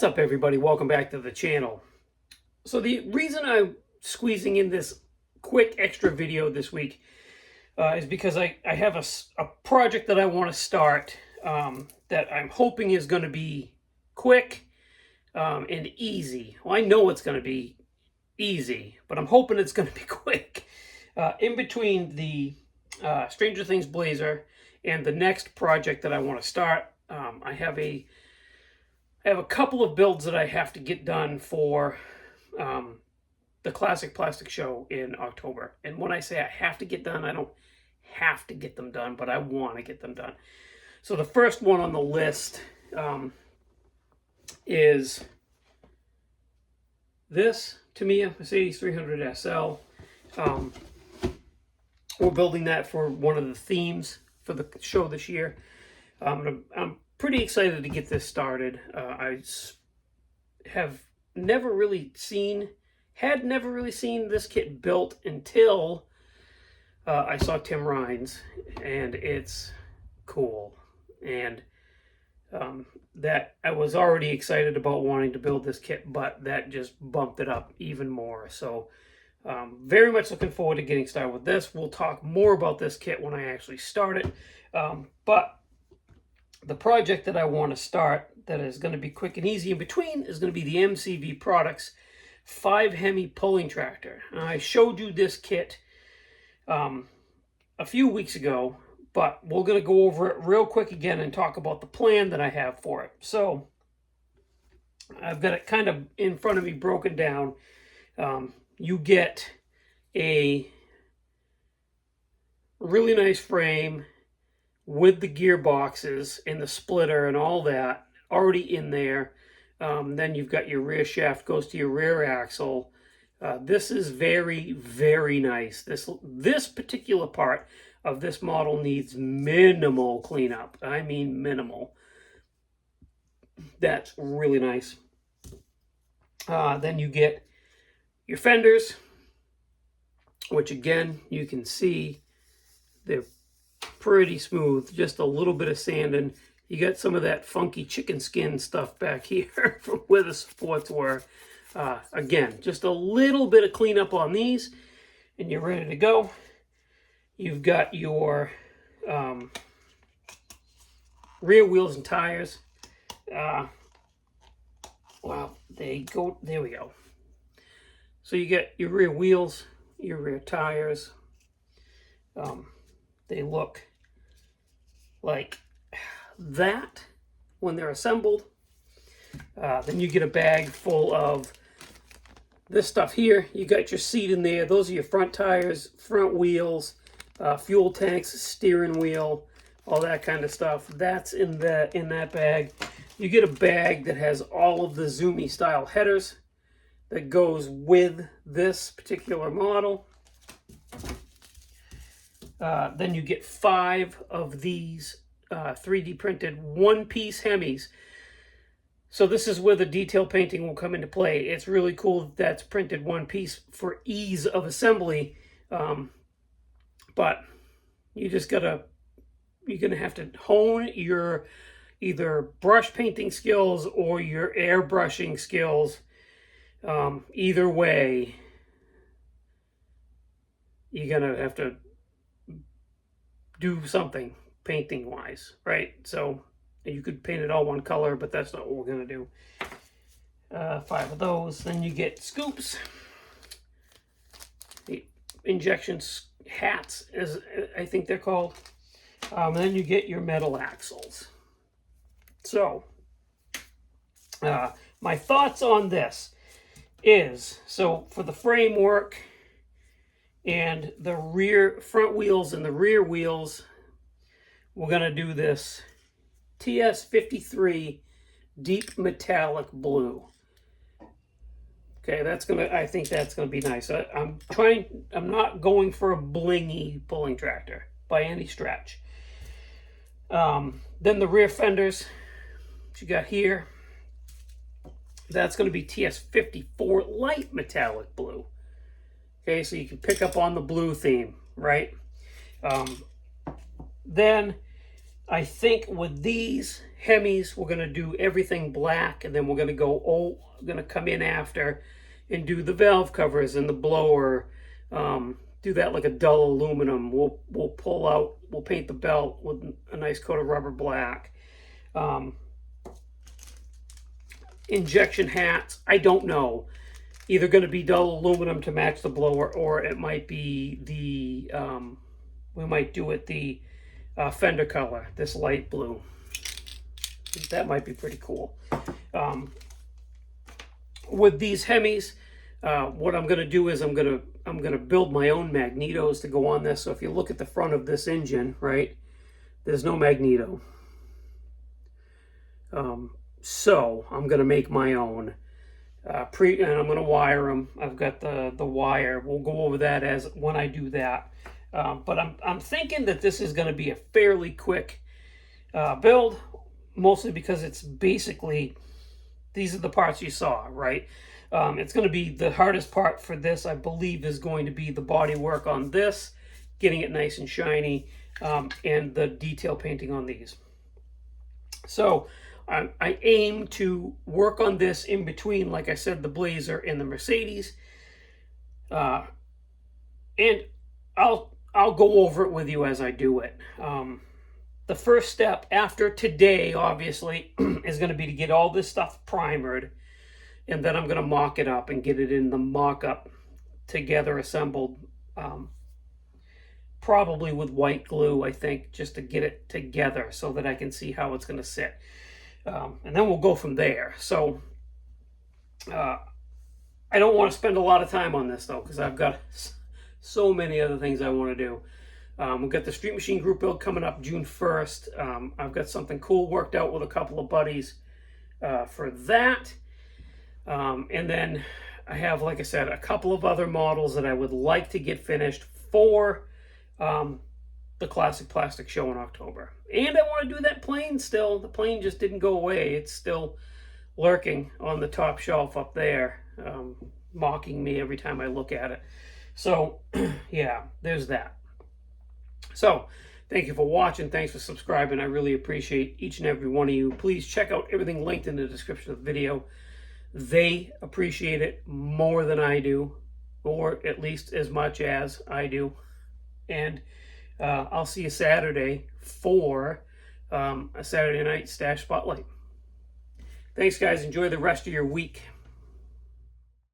What's up, everybody? Welcome back to the channel. So the reason I'm squeezing in this quick extra video this week is because I have a project that I want to start that I'm hoping is going to be quick and easy. Well, I know it's going to be easy, but I'm hoping it's going to be quick. In between the Stranger Things Blazer and the next project that I want to start, I have a couple of builds that I have to get done for the Classic Plastic Show in October. And when I say I have to get done, I don't have to get them done, but I want to get them done. So the first one on the list is this Tamiya Mercedes 300 SL. We're building that for one of the themes for the show this year. I'm pretty excited to get this started. I had never really seen this kit built until I saw Tim Ryan's, and it's cool. And that I was already excited about wanting to build this kit, but that just bumped it up even more. So very much looking forward to getting started with this. We'll talk more about this kit when I actually start it. But the project that I want to start that is going to be quick and easy in between is going to be the MCV Products 5 Hemi pulling tractor. Now, I showed you this kit a few weeks ago, but we're going to go over it real quick again and talk about the plan that I have for it. So I've got it kind of in front of me broken down. You get a really nice frame with the gearboxes and the splitter and all that already in there. Then you've got your rear shaft goes to your rear axle. This is very, very nice. This particular part of this model needs minimal cleanup. I mean minimal. That's really nice. Then you get your fenders, which again, you can see they're pretty smooth, just a little bit of sanding. You got some of that funky chicken skin stuff back here from where the supports were. Again, just a little bit of cleanup on these, and you're ready to go. You've got your rear wheels and tires. Well, they go, there we go. So you get your rear wheels, your rear tires. They look like that when they're assembled. Then you get a bag full of this stuff here. You got your seat in there. Those are your front tires, front wheels, fuel tanks, steering wheel, all that kind of stuff. That's in that bag. You get a bag that has all of the Zoomy style headers that goes with this particular model. Then you get 5 of these 3D printed one-piece Hemis. So this is where the detail painting will come into play. It's really cool that that's printed one piece for ease of assembly. But you're gonna have to hone your either brush painting skills or your airbrushing skills. Either way, you're gonna have to do something painting wise, right? So you could paint it all one color, but that's not what we're gonna do. 5 of those. Then you get scoops, the injection hats, as I think they're called. Then you get your metal axles. So my thoughts on this is, so for the framework and the front wheels and the rear wheels, we're going to do this TS53 deep metallic blue. Okay, I think that's gonna be nice. I'm not going for a blingy pulling tractor by any stretch. Then the rear fenders, which you got here, that's gonna be TS54 light metallic blue. Okay, so you can pick up on the blue theme, right? Then I think with these Hemis, we're going to do everything black, and then we're going to come in after and do the valve covers and the blower. Do that like a dull aluminum. We'll pull out, we'll paint the belt with a nice coat of rubber black. Injection hats, I don't know. Either going to be dull aluminum to match the blower, or it might be the, we might do it the fender color, this light blue. That might be pretty cool. With these Hemis, what I'm going to do is I'm going to build my own magnetos to go on this. So if you look at the front of this engine, right, there's no magneto. So I'm going to make my own. And I'm going to wire them. I've got the wire. We'll go over that as when I do that. But I'm thinking that this is going to be a fairly quick build, mostly because it's basically, these are the parts you saw, right? It's going to be the hardest part for this, I believe, is going to be the body work on this, getting it nice and shiny, and the detail painting on these. So I aim to work on this in between, like I said, the Blazer and the Mercedes. And I'll go over it with you as I do it. The first step after today, obviously, is going to be to get all this stuff primered. And then I'm going to mock it up and get it in the mock-up together, assembled, probably with white glue, I think, just to get it together so that I can see how it's going to sit. And then we'll go from there. So I don't want to spend a lot of time on this, though, because I've got so many other things I want to do. We've got the Street Machine group build coming up June 1st. I've got something cool worked out with a couple of buddies for that. And then I have, like I said, a couple of other models that I would like to get finished for the Classic Plastic show in October. And I want to do that plane still. The plane just didn't go away. It's still lurking on the top shelf up there, mocking me every time I look at it. So, yeah, there's that. So, thank you for watching. Thanks for subscribing. I really appreciate each and every one of you. Please check out everything linked in the description of the video. They appreciate it more than I do, or at least as much as I do. And I'll see you Saturday for a Saturday night Stash Spotlight. Thanks, guys. Enjoy the rest of your week.